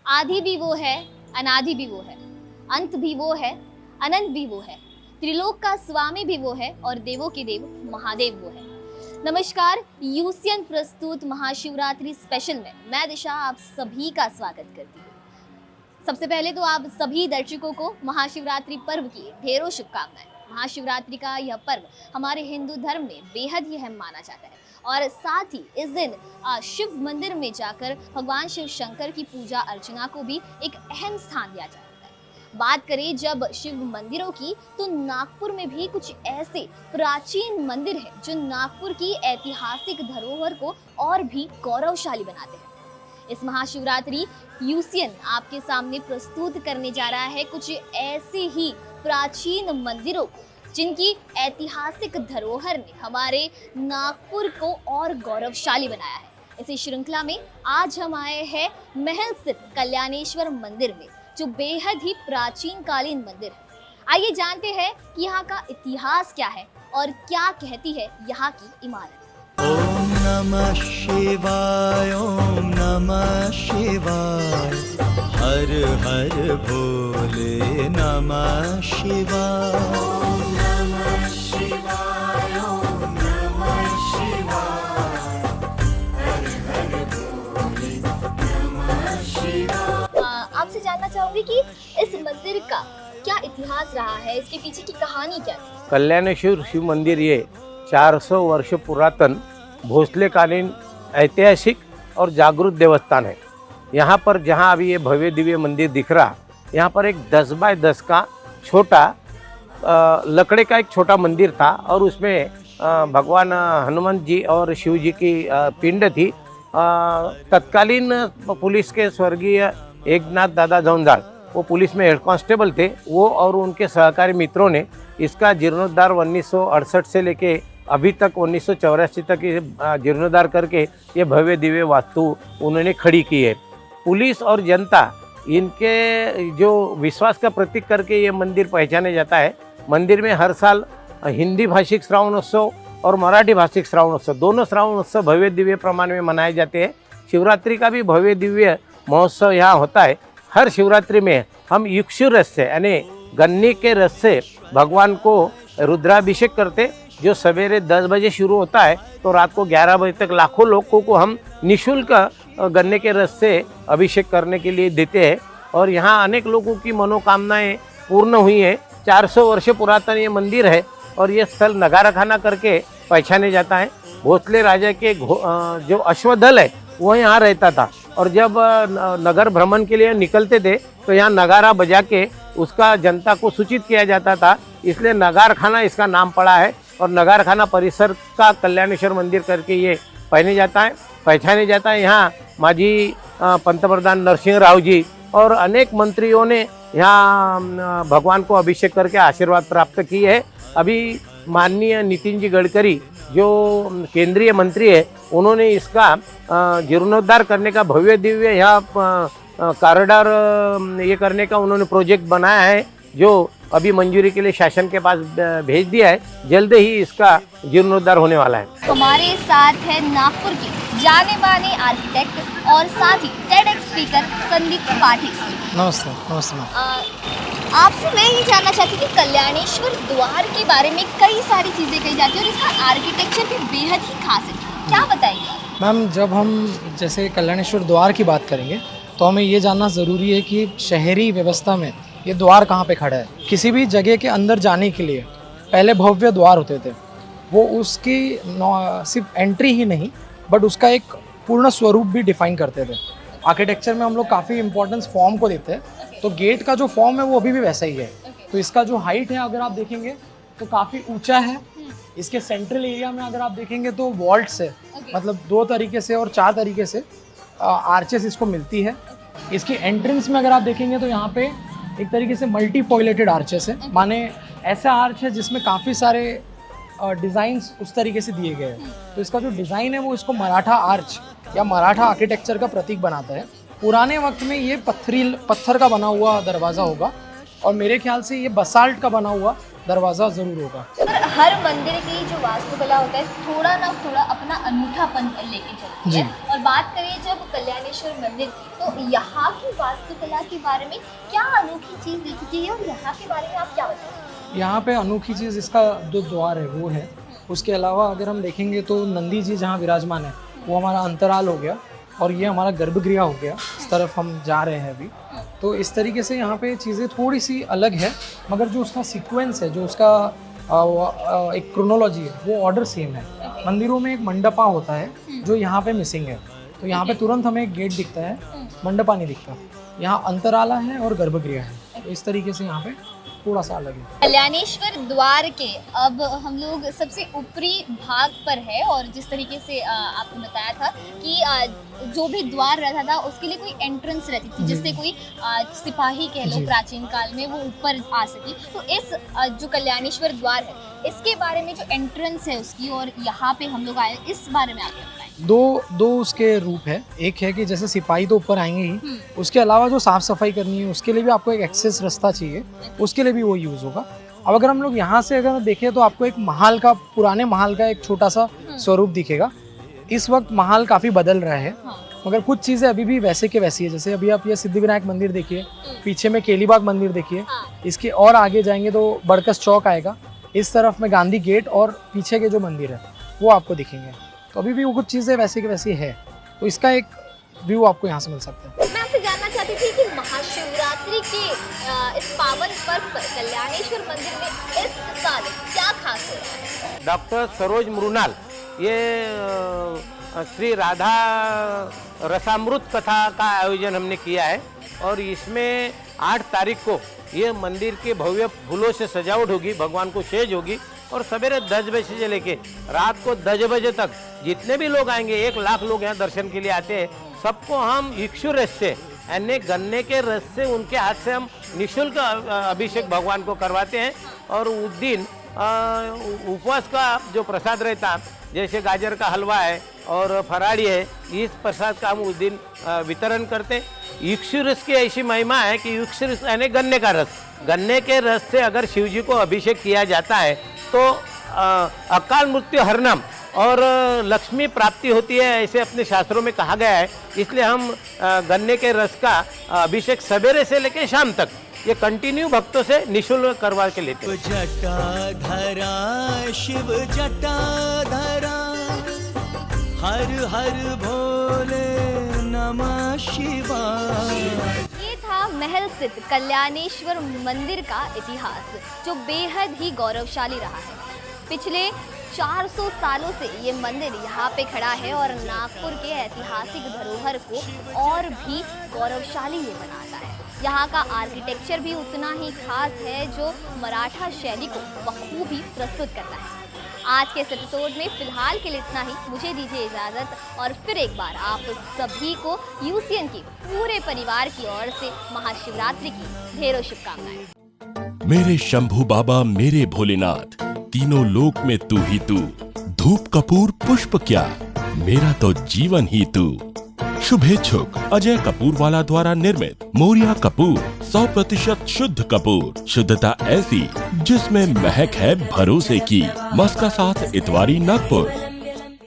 आदि भी वो है, अनादि भी वो है, अंत भी वो है, अनंत भी वो है, त्रिलोक का स्वामी भी वो है और देवों के देव महादेव वो है। नमस्कार, यूसीएन प्रस्तुत महाशिवरात्रि स्पेशल में मैं दिशा आप सभी का स्वागत करती हूँ। सबसे पहले तो आप सभी दर्शकों को महाशिवरात्रि पर्व की ढेरों शुभकामनाएं। महाशिवरात्रि का यह पर्व हमारे हिंदू धर्म में बेहद ही अहम माना जाता है और साथ ही इस दिन शिव मंदिर में जाकर भगवान शिव शंकर की पूजा अर्चना को भी एक अहम स्थान दिया जाता है। बात करें जब शिव मंदिरों की, तो नागपुर में भी कुछ ऐसे प्राचीन मंदिर हैं जो नागपुर की ऐतिहासिक धरोहर को और भी गौरवशाली बनाते हैं। इस महाशिवरात्रि यूसीएन आपके सामने प्रस्तुत करने जा रहा है कुछ ऐसे ही प्राचीन मंदिरों को जिनकी ऐतिहासिक धरोहर ने हमारे नागपुर को और गौरवशाली बनाया है। इसी श्रृंखला में आज हम आए हैं महल स्थित कल्याणेश्वर मंदिर में, जो बेहद ही प्राचीन कालीन मंदिर है। आइए जानते हैं कि यहाँ का इतिहास क्या है और क्या कहती है यहाँ की इमारत। ओम नमः शिवाय, ओम नमः शिवाय, हर हर भोले नमः शिवाय। ओम नमः शिवाय, ओम नमः शिवाय, हर हर भोले नमः शिवाय। आपसे जानना चाहूंगी कि इस मंदिर का क्या इतिहास रहा है, इसके पीछे की कहानी क्या है? कल्याणेश्वर शिव मंदिर ये 400 वर्ष पुरातन भोसलेकालीन ऐतिहासिक और जागृत देवस्थान है। यहाँ पर जहाँ अभी ये भव्य दिव्य मंदिर दिख रहा, यहाँ पर एक 10 बाय 10 का छोटा लकड़े का एक छोटा मंदिर था और उसमें भगवान हनुमान जी और शिव जी की पिंड थी। तत्कालीन पुलिस के स्वर्गीय एकनाथ दादा जौनजाल, वो पुलिस में हेड कांस्टेबल थे, वो और उनके सहकारी मित्रों ने इसका जीर्णोद्धार 1968 से लेके अभी तक 1984 तक जीर्णोद्धार करके ये भव्य दिव्य वास्तु उन्होंने खड़ी की है। पुलिस और जनता इनके जो विश्वास का प्रतीक करके ये मंदिर पहचाने जाता है। मंदिर में हर साल हिंदी भाषिक श्रावणोत्सव और मराठी भाषिक श्रावणोत्सव, दोनों श्रावणोत्सव भव्य दिव्य प्रमाण में मनाए जाते हैं। शिवरात्रि का भी भव्य दिव्य महोत्सव यहाँ होता है। हर शिवरात्रि में हम इक्षु रस से यानी गन्ने के रस से भगवान को रुद्राभिषेक करते, जो सवेरे 10 बजे शुरू होता है तो रात को 11 बजे तक लाखों लोगों को हम निःशुल्क गन्ने के रस से अभिषेक करने के लिए देते हैं और यहाँ अनेक लोगों की मनोकामनाएं पूर्ण हुई हैं। 400 वर्ष पुरातन ये मंदिर है और ये स्थल नगाराखाना करके पहचाने जाता है। भोसले राजा के जो अश्वदल है वो यहाँ रहता था और जब नगर भ्रमण के लिए निकलते थे तो यहाँ नगारा बजा के उसका जनता को सूचित किया जाता था, इसलिए नगारखाना इसका नाम पड़ा है और नगारखाना परिसर का कल्याणेश्वर मंदिर करके ये पहचाने जाता है। यहाँ माजी पंतप्रधान नरसिंह राव जी और अनेक मंत्रियों ने यहाँ भगवान को अभिषेक करके आशीर्वाद प्राप्त किए है। अभी माननीय नितिन जी गडकरी जो केंद्रीय मंत्री है, उन्होंने इसका जीर्णोद्धार करने का भव्य दिव्य यहाँ कॉरिडोर ये करने का उन्होंने प्रोजेक्ट बनाया है, जो अभी मंजूरी के लिए शासन के पास भेज दिया है। जल्द ही इसका जीर्णोद्धार होने वाला है। हमारे साथ है नागपुर के जाने माने आर्किटेक्ट और साथ ही TEDx स्पीकर संदीप पाठी। नमस्ते। नमस्ते। आपसे मैं ये जानना चाहती हूँ कि कल्याणेश्वर द्वार के बारे में कई सारी चीज़ें कही जाती है और इसका आर्किटेक्चर भी बेहद ही खास है, क्या बताएंगे? मैम, जब हम जैसे कल्याणेश्वर द्वार की बात करेंगे तो हमें ये जानना ज़रूरी है कि शहरी व्यवस्था में ये द्वार कहाँ पे खड़ा है। किसी भी जगह के अंदर जाने के लिए पहले भव्य द्वार होते थे, वो उसकी सिर्फ एंट्री ही नहीं बट उसका एक पूर्ण स्वरूप भी डिफाइन करते थे। आर्किटेक्चर में हम लोग काफ़ी इंपॉर्टेंस फॉर्म को देते हैं, तो गेट का जो फॉर्म है वो अभी भी वैसा ही है। तो इसका जो हाइट है अगर आप देखेंगे तो काफ़ी ऊंचा है। इसके सेंट्रल एरिया में अगर आप देखेंगे तो वॉल्ट्स है, मतलब 2 तरीके से और 4 तरीके से आर्चेस इसको मिलती है। इसकी एंट्रेंस में अगर आप देखेंगे तो यहाँ पे एक तरीके से मल्टी फोइलेटेड आर्चेस है, माने ऐसा आर्च है जिसमें काफ़ी सारे डिज़ाइंस उस तरीके से दिए गए हैं। तो इसका जो डिज़ाइन है वो इसको मराठा आर्च या मराठा आर्किटेक्चर का प्रतीक बनाता है। पुराने वक्त में ये पत्थर का बना हुआ दरवाज़ा होगा और मेरे ख्याल से ये बसाल्ट का बना हुआ दरवाज़ा ज़रूर होगा। पर हर मंदिर की जो वास्तुकला होता है थोड़ा ना थोड़ा अपना अनूठापन लेके चलती जी। है। और बात करें जब कल्याणेश्वर मंदिर की, तो यहाँ की वास्तुकला के बारे में क्या अनोखी चीज़ देखी गई है और यहाँ के बारे में आप क्या बताएंगे? यहाँ पे अनोखी चीज़ इसका जो द्वार है वो है। उसके अलावा अगर हम देखेंगे तो नंदी जी जहाँ विराजमान है वो हमारा अंतराल हो गया और ये हमारा गर्भगृह हो गया। इस तरफ हम जा रहे हैं अभी। तो इस तरीके से यहाँ पे चीज़ें थोड़ी सी अलग है, मगर जो उसका सीक्वेंस है, जो उसका एक क्रोनोलॉजी है, वो ऑर्डर सेम है। मंदिरों में एक मंडपा होता है जो यहाँ पे मिसिंग है। तो यहाँ पे तुरंत हमें एक गेट दिखता है, मंडपा नहीं दिखता। यहाँ अंतराला है और गर्भगृह है। तो इस तरीके से यहाँ पे थोड़ा सा अलग है। कल्याणेश्वर द्वार के अब हम लोग सबसे ऊपरी भाग पर है और जिस तरीके से आपने बताया था कि जो भी द्वार रहता था उसके लिए कोई एंट्रेंस रहती थी जिससे कोई सिपाही कह लो जी। प्राचीन काल में वो ऊपर आ सके। तो इस जो कल्याणेश्वर द्वार है इसके बारे में जो एंट्रेंस है उसकी और यहाँ पे हम लोग आए, इस बारे में आप क्या बताएं? दो उसके रूप है। एक है कि जैसे सिपाही तो ऊपर आएंगे ही, उसके अलावा जो साफ सफाई करनी है उसके लिए भी आपको एक एक्सेस रास्ता चाहिए, उसके लिए भी वो यूज़ होगा। अब अगर हम लोग यहाँ से अगर देखें तो आपको एक महल का, पुराने महल का एक छोटा सा स्वरूप दिखेगा। इस वक्त महल काफ़ी बदल रहा है, मगर कुछ चीज़ें अभी भी वैसे के वैसी है। जैसे अभी आप ये सिद्धिविनायक मंदिर देखिए, पीछे में केलीबाग मंदिर देखिए, इसके और आगे जाएंगे तो बड़कस चौक आएगा, इस तरफ में गांधी गेट और पीछे के जो मंदिर है वो आपको दिखेंगे। तो अभी भी वो कुछ चीज़ें वैसे की वैसी है। तो इसका एक व्यू आपको यहाँ से मिल सकता है। मैं आपसे जानना चाहती थी कि महाशिवरात्रि के इस पावन पर्व पर कल्याणेश्वर मंदिर में इस साल क्या खास हो रहा है? डॉक्टर सरोज मृणाल, ये श्री राधा रसामृत कथा का आयोजन हमने किया है और इसमें 8 तारीख को ये मंदिर के भव्य फूलों से सजावट होगी, भगवान को सेज होगी और सवेरे 10 बजे से लेके रात को 10 बजे तक जितने भी लोग आएंगे, 1 लाख लोग यहाँ दर्शन के लिए आते हैं, सबको हम इक्षु रस से यानी गन्ने के रस से उनके हाथ से हम निःशुल्क अभिषेक भगवान को करवाते हैं। और उस दिन उपवास का जो प्रसाद रहता, जैसे गाजर का हलवा है और फराड़ी है, इस प्रसाद का हम उस दिन वितरण करते हैं। इक्षु रस की ऐसी महिमा है कि इक्षु रस यानी गन्ने का रस, गन्ने के रस से अगर शिव जी को अभिषेक किया जाता है तो अकाल मृत्यु हरणम और लक्ष्मी प्राप्ति होती है, ऐसे अपने शास्त्रों में कहा गया है। इसलिए हम गन्ने के रस का अभिषेक सवेरे से लेकर शाम तक ये कंटिन्यू भक्तों से निःशुल्क करवा के लेते हैं। जटाधरा शिव जटाधरा, हर हर भोले नमः शिवाय। ये था महल स्थित कल्याणेश्वर मंदिर का इतिहास जो बेहद ही गौरवशाली रहा है। पिछले 400 सालों से ये मंदिर यहाँ पे खड़ा है और नागपुर के ऐतिहासिक धरोहर को और भी गौरवशाली ये बनाता है। यहाँ का आर्किटेक्चर भी उतना ही खास है जो मराठा शैली को बखूबी प्रस्तुत करता है। आज के इस एपिसोड में फिलहाल के लिए इतना ही। मुझे दीजिए इजाज़त और फिर एक बार आप सभी को यूसीएन की पूरे परिवार की ओर से महाशिवरात्रि की ढेरों शुभकामनाएं। मेरे शंभू बाबा, मेरे भोलेनाथ, तीनों लोक में तू ही तू। धूप कपूर पुष्प क्या, मेरा तो जीवन ही तू। शुभेच्छुक अजय कपूर वाला द्वारा निर्मित मोरिया कपूर 100% शुद्ध कपूर। शुद्धता ऐसी जिसमें महक है भरोसे की। मस्का साथ इतवारी नागपुर।